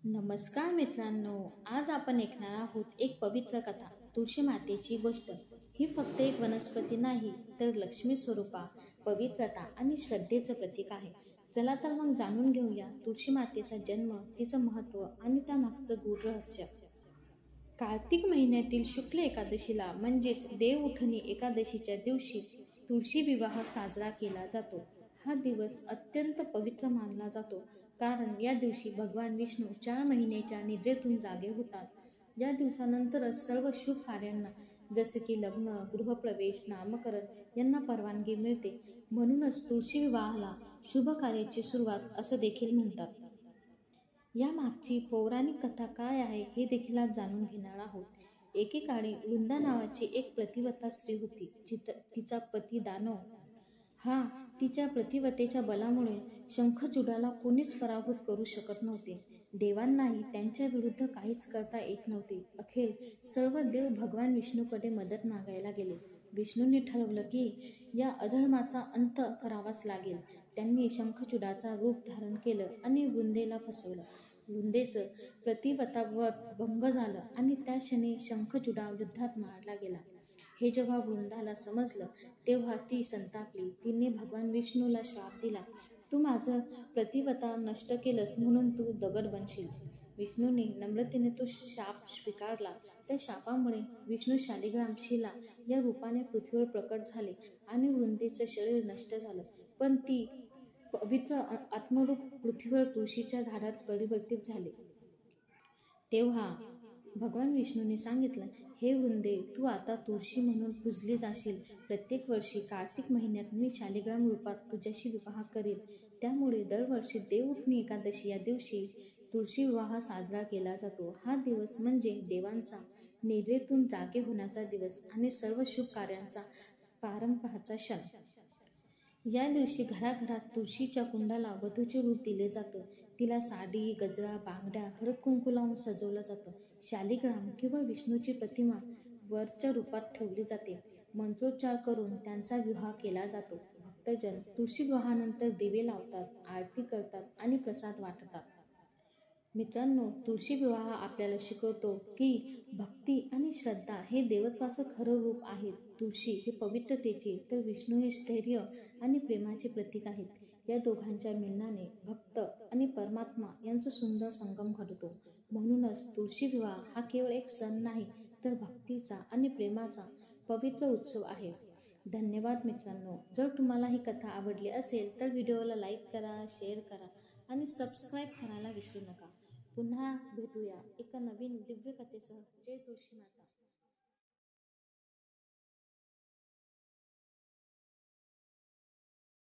नमस्कार मित्रांनो, आज आपण ऐकणार आहोत एक पवित्र कथा, तुळशी मातेची गोष्ट. ही फक्त एक वनस्पती नाही, तर लक्ष्मी स्वरूपा, पवित्रता आणि श्रद्धेचं प्रतीक आहे. चला तर मग जाणून घेऊया तुळशी मातेचा जन्म, तिचं महत्त्व आणि त्यामागचं गूढ रहस्य. कार्तिक महिन्यातील शुक्ल एकादशीला म्हणजेच देवउठणी एकादशीच्या दिवशी तुळशी विवाह साजरा केला जातो. हा दिवस अत्यंत पवित्र मानला जातो, कारण या दिवशी भगवान विष्णू 4 महिन्याच्या निद्रेतून जागे होतात. या दिवसानंतरच सर्व शुभ कार्यांना, जसे की लग्न, गृहप्रवेश, नामकरण यांना परवानगी मिळते. म्हणूनच तुळशी विवाहाला शुभ कार्याची सुरुवात असं देखील म्हणतात. या मागची पौराणिक कथा काय आहे हे देखील आप जाणून घेणार आहोत. एकेकाळी वृंदा नावाची एक प्रतिव्रता स्त्री होती. तिचा पती दानव हा तिच्या प्रतिव्रतेच्या बलामुळे शंखचूडाला कोणीच पराभूत करू शकत नव्हते. देवांनाही त्यांच्या विरुद्ध काहीच करता येत नव्हते. अखेर सर्व देव भगवान विष्णूकडे मदत मागायला गेले. विष्णूंनी ठरवलं की या अधर्माचा अंत करावाच लागेल. त्यांनी शंखचूडाचा रूप धारण केलं आणि वृंदेला फसवलं. वृंदेचं प्रतिव्रताव्रत भंग झालं आणि त्या क्षणी शंखचूडा युद्धात मारला गेला. हे जेव्हा वृंदाला समजलं, तेव्हा ती संतापली. तिने भगवान विष्णूला शाप दिला, तू माझं प्रतिव्रता नष्ट केलंस म्हणून तू दगड बनशील. विष्णूने नम्रतेने तो शाप स्वीकारला. त्या शापामुळे विष्णू शालिग्राम शिला या रूपाने पृथ्वीवर प्रकट झाले आणि वृंदेचं शरीर नष्ट झालं. पण ती पवित्र आत्मरूप पृथ्वीवर तुळशीच्या झाडात परिवर्तित झाले. तेव्हा भगवान विष्णूने सांगितलं, हे वृंदे, तू आता तुळशी म्हणून पूजली जाशील. प्रत्येक वर्षी कार्तिक महिन्यात मी शालिग्राम रूपात तुझ्याशी विवाह करीन. त्यामुळे दरवर्षी देवउठणी एकादशी या दिवशी तुळशी विवाह साजरा केला जातो. हा दिवस म्हणजे देवांचा निद्रेतून जागे होण्याचा दिवस आणि सर्व शुभ कार्यांचा प्रारंभाचा क्षण. या दिवशी घराघरात तुळशीच्या कुंडाला वधूचे रूप दिले जातं. तिला साडी, गजरा, बांगड्या, हळद कुंकू लावून सजवलं जातं. शालिग्राम किंवा विष्णूची प्रतिमा वरच्या रूपात ठेवली जाते. मंत्रोच्चार करून त्यांचा विवाह केला जातो. भक्तजन तुळशी विवाहानंतर दिवे लावतात, आरती करतात आणि प्रसाद वाटतात. मित्रांनो, तुळशी विवाह आपल्याला शिकवतो की भक्ती आणि श्रद्धा हे देवत्वाचं खरं रूप आहेत. तुळशी हे पवित्रतेचे तर विष्णू हे स्थैर्य आणि प्रेमाचे प्रतीक आहेत. या दोघांच्या मिलनाने भक्त आणि परमात्मा यांचा सुंदर संगम घडतो. म्हणूनच तुळशी विवाह हा केवळ एक सण नाही, तर भक्तीचा आणि प्रेमाचा पवित्र उत्सव आहे. धन्यवाद मित्रांनो. जर तुम्हाला ही कथा आवडली असेल तर व्हिडिओला लाईक करा, शेअर करा आणि सबस्क्राईब करायला विसरू नका. पुन्हा भेटूया एका नवीन दिव्य कथेसह. जय तुळशी माता.